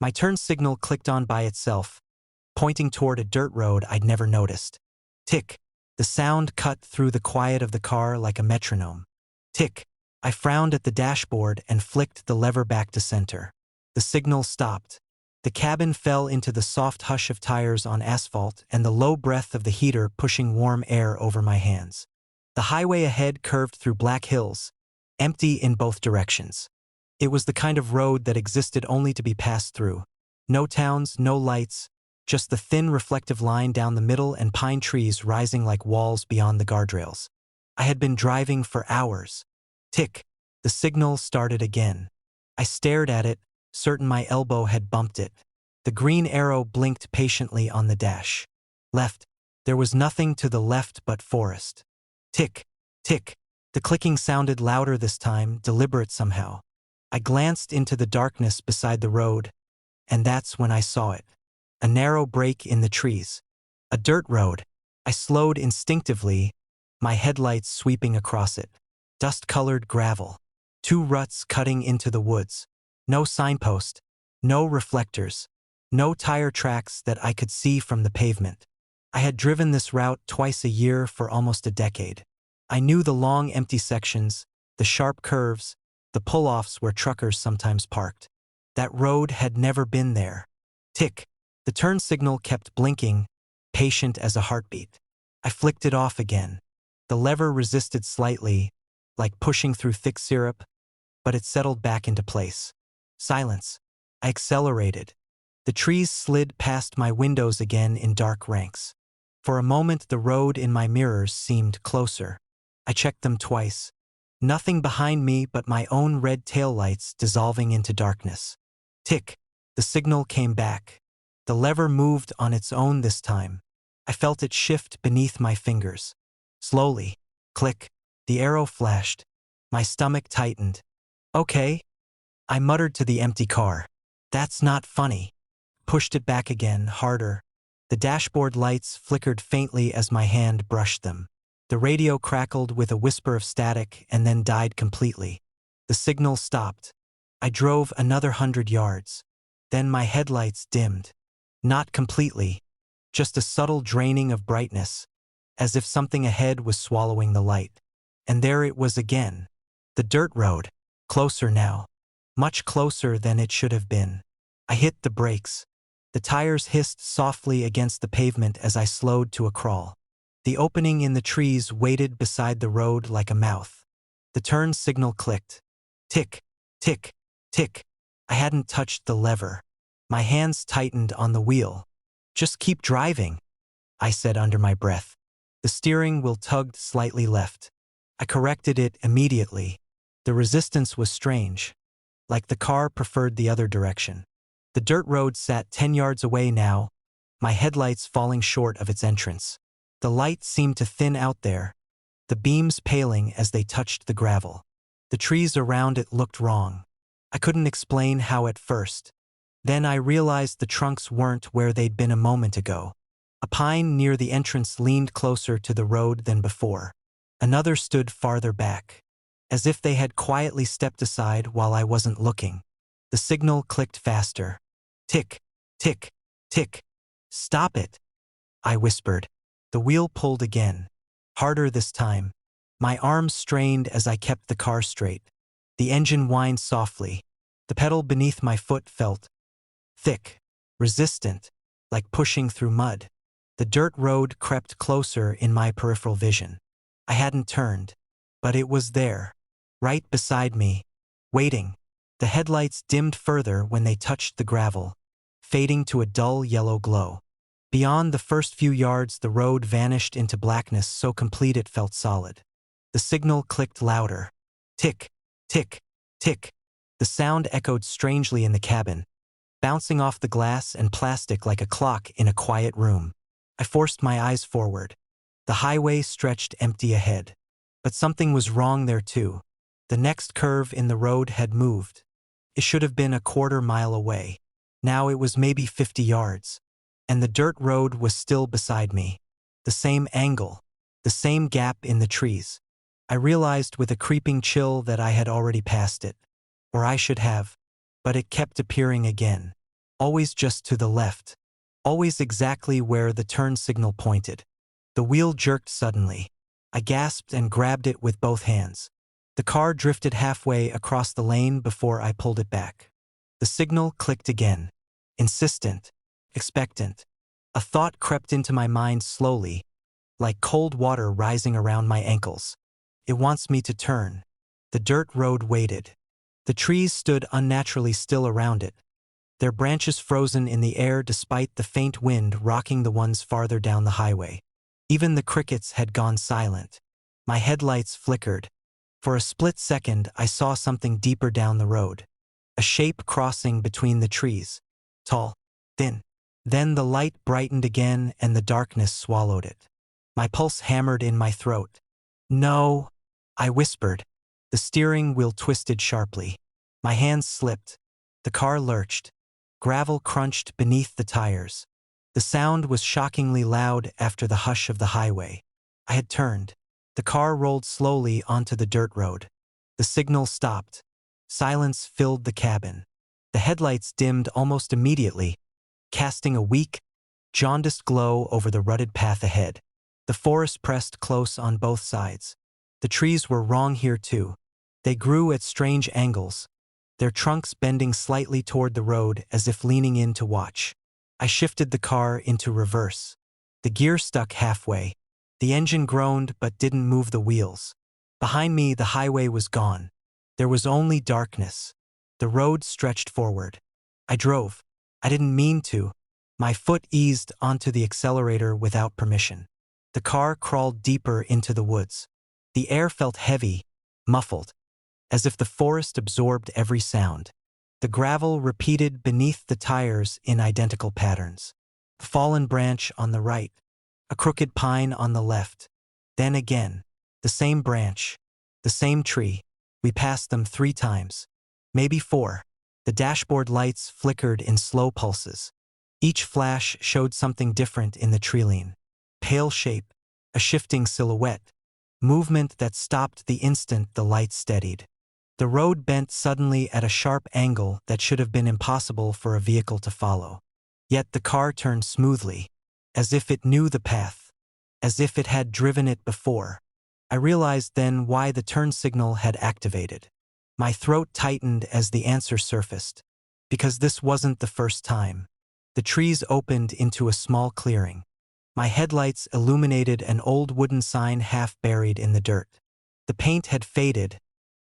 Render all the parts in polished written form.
My turn signal clicked on by itself, pointing toward a dirt road I'd never noticed. Tick. The sound cut through the quiet of the car like a metronome. Tick. I frowned at the dashboard and flicked the lever back to center. The signal stopped. The cabin fell into the soft hush of tires on asphalt and the low breath of the heater pushing warm air over my hands. The highway ahead curved through black hills, empty in both directions. It was the kind of road that existed only to be passed through. No towns, no lights, just the thin reflective line down the middle and pine trees rising like walls beyond the guardrails. I had been driving for hours. Tick. The signal started again. I stared at it, certain my elbow had bumped it. The green arrow blinked patiently on the dash. Left. There was nothing to the left but forest. Tick. Tick. The clicking sounded louder this time, deliberate somehow. I glanced into the darkness beside the road, and that's when I saw it. A narrow break in the trees. A dirt road. I slowed instinctively, my headlights sweeping across it. Dust-colored gravel. 2 ruts cutting into the woods. No signpost. No reflectors. No tire tracks that I could see from the pavement. I had driven this route twice a year for almost a decade. I knew the long empty sections, the sharp curves, the pull-offs where truckers sometimes parked. That road had never been there. Tick. The turn signal kept blinking, patient as a heartbeat. I flicked it off again. The lever resisted slightly, like pushing through thick syrup, but it settled back into place. Silence. I accelerated. The trees slid past my windows again in dark ranks. For a moment the road in my mirrors seemed closer. I checked them twice. Nothing behind me but my own red taillights dissolving into darkness. Tick. The signal came back. The lever moved on its own this time. I felt it shift beneath my fingers. Slowly. Click. The arrow flashed. My stomach tightened. Okay. I muttered to the empty car. That's not funny. Pushed it back again, harder. The dashboard lights flickered faintly as my hand brushed them. The radio crackled with a whisper of static and then died completely. The signal stopped. I drove another 100 yards. Then my headlights dimmed. Not completely, just a subtle draining of brightness, as if something ahead was swallowing the light. And there it was again. The dirt road, closer now, much closer than it should have been. I hit the brakes. The tires hissed softly against the pavement as I slowed to a crawl. The opening in the trees waited beside the road like a mouth. The turn signal clicked. Tick, tick, tick. I hadn't touched the lever. My hands tightened on the wheel. Just keep driving, I said under my breath. The steering wheel tugged slightly left. I corrected it immediately. The resistance was strange, like the car preferred the other direction. The dirt road sat 10 yards away now, my headlights falling short of its entrance. The light seemed to thin out there, the beams paling as they touched the gravel. The trees around it looked wrong. I couldn't explain how at first. Then I realized the trunks weren't where they'd been a moment ago. A pine near the entrance leaned closer to the road than before. Another stood farther back, as if they had quietly stepped aside while I wasn't looking. The signal clicked faster. Tick, tick, tick. Stop it, I whispered. The wheel pulled again, harder this time. My arms strained as I kept the car straight. The engine whined softly. The pedal beneath my foot felt thick, resistant, like pushing through mud. The dirt road crept closer in my peripheral vision. I hadn't turned, but it was there, right beside me, waiting. The headlights dimmed further when they touched the gravel, fading to a dull yellow glow. Beyond the first few yards, the road vanished into blackness so complete it felt solid. The signal clicked louder. Tick, tick, tick. The sound echoed strangely in the cabin, bouncing off the glass and plastic like a clock in a quiet room. I forced my eyes forward. The highway stretched empty ahead. But something was wrong there too. The next curve in the road had moved. It should have been a quarter-mile away. Now it was maybe 50 yards. And the dirt road was still beside me. The same angle, the same gap in the trees. I realized with a creeping chill that I had already passed it. Or I should have. But it kept appearing again. always just to the left, always exactly where the turn signal pointed. The wheel jerked suddenly. I gasped and grabbed it with both hands. The car drifted halfway across the lane before I pulled it back. The signal clicked again. Insistent, expectant. A thought crept into my mind slowly, like cold water rising around my ankles. It wants me to turn. The dirt road waited. The trees stood unnaturally still around it, their branches frozen in the air despite the faint wind rocking the ones farther down the highway. Even the crickets had gone silent. My headlights flickered. For a split second, I saw something deeper down the road. A shape crossing between the trees. Tall, thin. Then the light brightened again and the darkness swallowed it. My pulse hammered in my throat. "No," I whispered. The steering wheel twisted sharply. My hands slipped. The car lurched. Gravel crunched beneath the tires. The sound was shockingly loud after the hush of the highway. I had turned. The car rolled slowly onto the dirt road. The signal stopped. Silence filled the cabin. The headlights dimmed almost immediately, casting a weak, jaundiced glow over the rutted path ahead. The forest pressed close on both sides. The trees were wrong here too. They grew at strange angles, their trunks bending slightly toward the road as if leaning in to watch. I shifted the car into reverse. The gear stuck halfway. The engine groaned but didn't move the wheels. Behind me, the highway was gone. There was only darkness. The road stretched forward. I drove. I didn't mean to. My foot eased onto the accelerator without permission. The car crawled deeper into the woods. The air felt heavy, muffled, as if the forest absorbed every sound. The gravel repeated beneath the tires in identical patterns. A fallen branch on the right, a crooked pine on the left. Then again, the same branch, the same tree. We passed them 3 times, maybe 4. The dashboard lights flickered in slow pulses. Each flash showed something different in the treeline. Pale shape, a shifting silhouette, movement that stopped the instant the light steadied. The road bent suddenly at a sharp angle that should have been impossible for a vehicle to follow. Yet the car turned smoothly, as if it knew the path, as if it had driven it before. I realized then why the turn signal had activated. My throat tightened as the answer surfaced. Because this wasn't the first time. The trees opened into a small clearing. My headlights illuminated an old wooden sign half buried in the dirt. The paint had faded,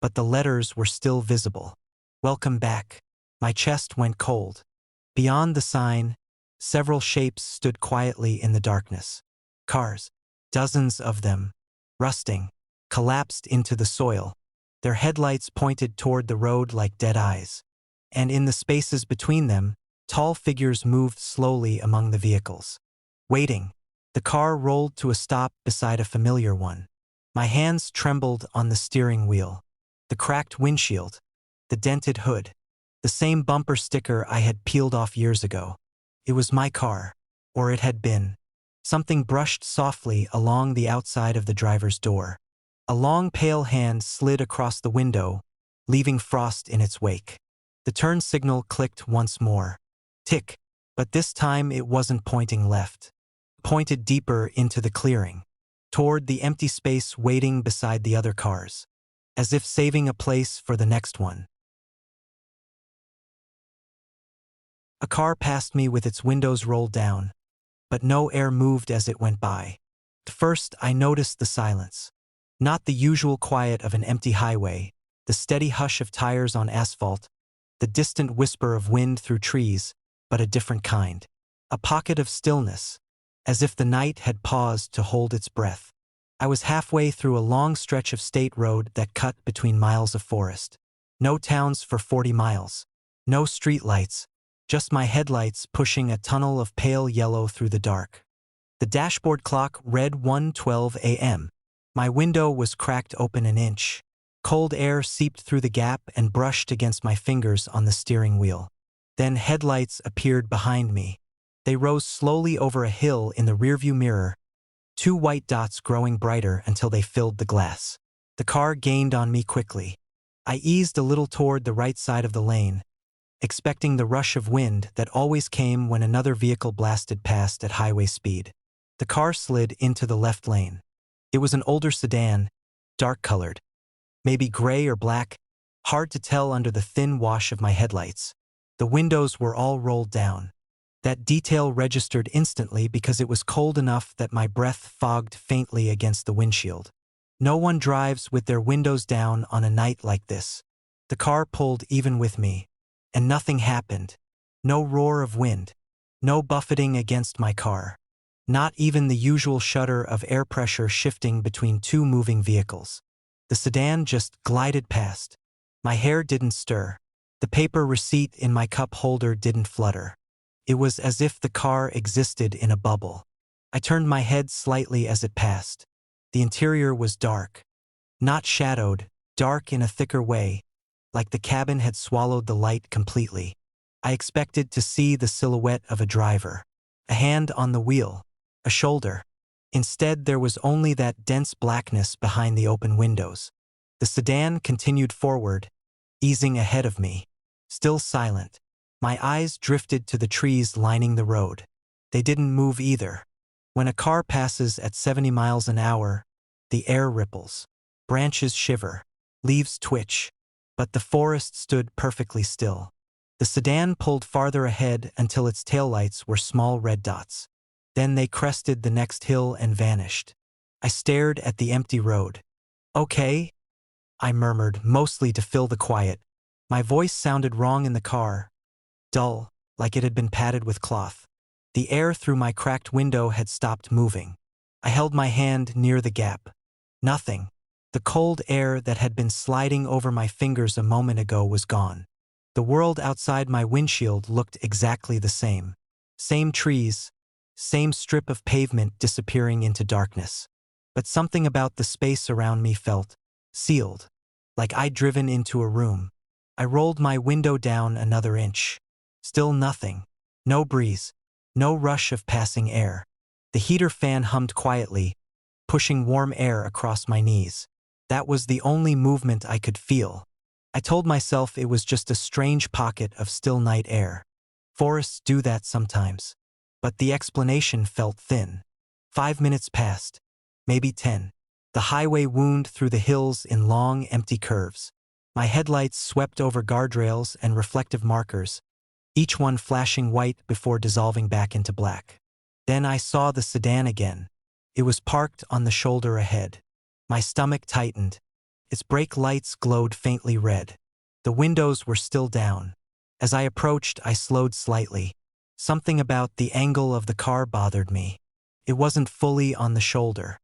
but the letters were still visible. "Welcome back." My chest went cold. Beyond the sign, several shapes stood quietly in the darkness. Cars, dozens of them, rusting, collapsed into the soil. Their headlights pointed toward the road like dead eyes. And in the spaces between them, tall figures moved slowly among the vehicles. Waiting, the car rolled to a stop beside a familiar one. My hands trembled on the steering wheel. The cracked windshield, the dented hood, the same bumper sticker I had peeled off years ago. It was my car, or it had been. Something brushed softly along the outside of the driver's door. A long pale hand slid across the window, leaving frost in its wake. The turn signal clicked once more. Tick, but this time it wasn't pointing left. It pointed deeper into the clearing, toward the empty space waiting beside the other cars, as if saving a place for the next one. A car passed me with its windows rolled down, but no air moved as it went by. At first, I noticed the silence. Not the usual quiet of an empty highway, the steady hush of tires on asphalt, the distant whisper of wind through trees, but a different kind. A pocket of stillness, as if the night had paused to hold its breath. I was halfway through a long stretch of state road that cut between miles of forest. No towns for 40 miles. No streetlights, just my headlights pushing a tunnel of pale yellow through the dark. The dashboard clock read 1:12 a.m. My window was cracked open an inch. Cold air seeped through the gap and brushed against my fingers on the steering wheel. Then headlights appeared behind me. They rose slowly over a hill in the rearview mirror, 2 white dots growing brighter until they filled the glass. The car gained on me quickly. I eased a little toward the right side of the lane, expecting the rush of wind that always came when another vehicle blasted past at highway speed. The car slid into the left lane. It was an older sedan, dark-colored. Maybe gray or black, hard to tell under the thin wash of my headlights. The windows were all rolled down. That detail registered instantly because it was cold enough that my breath fogged faintly against the windshield. No one drives with their windows down on a night like this. The car pulled even with me, and nothing happened. No roar of wind, no buffeting against my car. Not even the usual shudder of air pressure shifting between two moving vehicles. The sedan just glided past. My hair didn't stir. The paper receipt in my cup holder didn't flutter. It was as if the car existed in a bubble. I turned my head slightly as it passed. The interior was dark. Not shadowed, dark in a thicker way, like the cabin had swallowed the light completely. I expected to see the silhouette of a driver, a hand on the wheel, a shoulder. Instead, there was only that dense blackness behind the open windows. The sedan continued forward, easing ahead of me, still silent. My eyes drifted to the trees lining the road. They didn't move either. When a car passes at 70 miles an hour, the air ripples. Branches shiver. Leaves twitch. But the forest stood perfectly still. The sedan pulled farther ahead until its taillights were small red dots. Then they crested the next hill and vanished. I stared at the empty road. "Okay?" I murmured, mostly to fill the quiet. My voice sounded wrong in the car. Dull, like it had been padded with cloth. The air through my cracked window had stopped moving. I held my hand near the gap. Nothing. The cold air that had been sliding over my fingers a moment ago was gone. The world outside my windshield looked exactly the same. Same trees, same strip of pavement disappearing into darkness. But something about the space around me felt sealed, like I'd driven into a room. I rolled my window down another inch. Still nothing. No breeze. No rush of passing air. The heater fan hummed quietly, pushing warm air across my knees. That was the only movement I could feel. I told myself it was just a strange pocket of still night air. Forests do that sometimes. But the explanation felt thin. 5 minutes passed. Maybe 10. The highway wound through the hills in long, empty curves. My headlights swept over guardrails and reflective markers, each one flashing white before dissolving back into black. Then I saw the sedan again. It was parked on the shoulder ahead. My stomach tightened. Its brake lights glowed faintly red. The windows were still down. As I approached, I slowed slightly. Something about the angle of the car bothered me. It wasn't fully on the shoulder.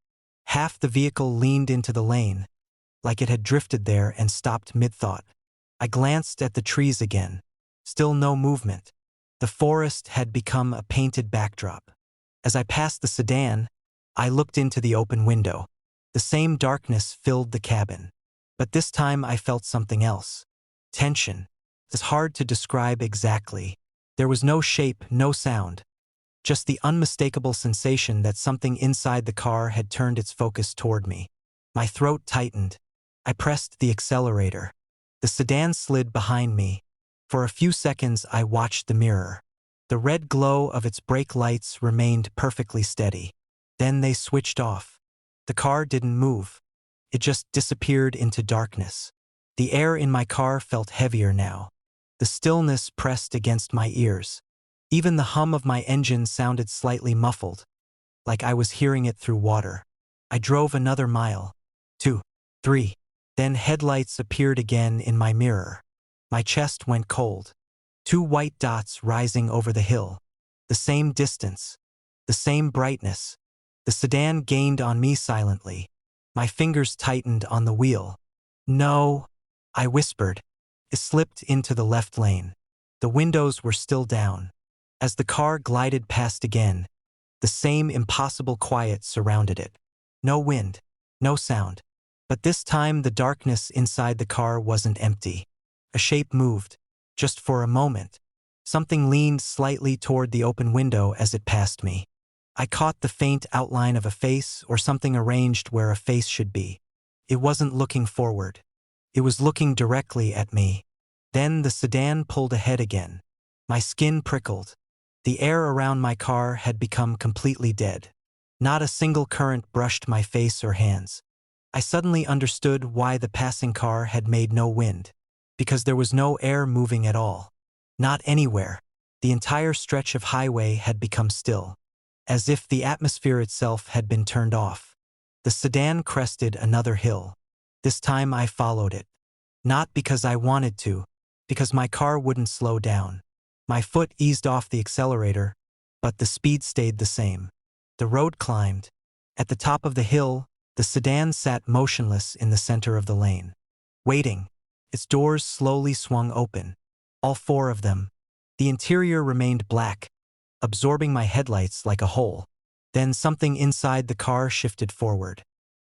Half the vehicle leaned into the lane, like it had drifted there and stopped mid-thought. I glanced at the trees again. Still no movement. The forest had become a painted backdrop. As I passed the sedan, I looked into the open window. The same darkness filled the cabin. But this time I felt something else. Tension. It's hard to describe exactly. There was no shape, no sound. Just the unmistakable sensation that something inside the car had turned its focus toward me. My throat tightened. I pressed the accelerator. The sedan slid behind me. For a few seconds I watched the mirror. The red glow of its brake lights remained perfectly steady. Then they switched off. The car didn't move. It just disappeared into darkness. The air in my car felt heavier now. The stillness pressed against my ears. Even the hum of my engine sounded slightly muffled, like I was hearing it through water. I drove another mile. 2, 3. Then headlights appeared again in my mirror. My chest went cold. 2 white dots rising over the hill. The same distance. The same brightness. The sedan gained on me silently. My fingers tightened on the wheel. "No," I whispered. It slipped into the left lane. The windows were still down. As the car glided past again, the same impossible quiet surrounded it. No wind, no sound. But this time the darkness inside the car wasn't empty. A shape moved, just for a moment. Something leaned slightly toward the open window as it passed me. I caught the faint outline of a face or something arranged where a face should be. It wasn't looking forward. It was looking directly at me. Then the sedan pulled ahead again. My skin prickled. The air around my car had become completely dead. Not a single current brushed my face or hands. I suddenly understood why the passing car had made no wind. Because there was no air moving at all. Not anywhere. The entire stretch of highway had become still. As if the atmosphere itself had been turned off. The sedan crested another hill. This time I followed it. Not because I wanted to, because my car wouldn't slow down. My foot eased off the accelerator, but the speed stayed the same. The road climbed. At the top of the hill, the sedan sat motionless in the center of the lane. Waiting. Its doors slowly swung open. All four of them. The interior remained black, absorbing my headlights like a whole. Then something inside the car shifted forward.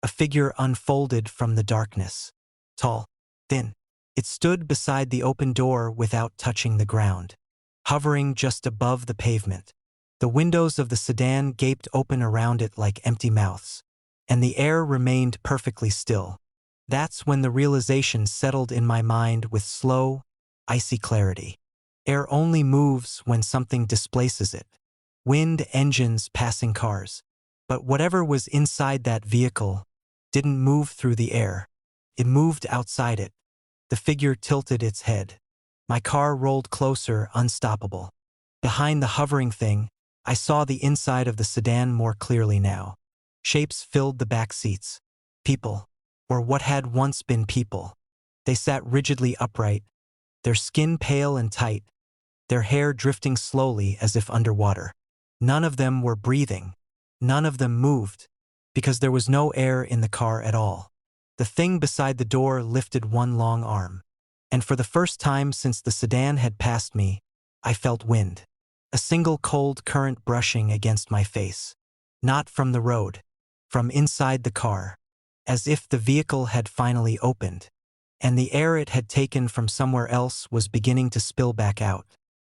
A figure unfolded from the darkness. Tall, thin. It stood beside the open door without touching the ground, hovering just above the pavement. The windows of the sedan gaped open around it like empty mouths, and the air remained perfectly still. That's when the realization settled in my mind with slow, icy clarity. Air only moves when something displaces it. Wind, engines, passing cars. But whatever was inside that vehicle didn't move through the air. It moved outside it. The figure tilted its head. My car rolled closer, unstoppable. Behind the hovering thing, I saw the inside of the sedan more clearly now. Shapes filled the back seats. People, or what had once been people. They sat rigidly upright, their skin pale and tight, their hair drifting slowly as if underwater. None of them were breathing. None of them moved, because there was no air in the car at all. The thing beside the door lifted one long arm. And for the first time since the sedan had passed me, I felt wind. A single cold current brushing against my face. Not from the road, from inside the car. As if the vehicle had finally opened, and the air it had taken from somewhere else was beginning to spill back out.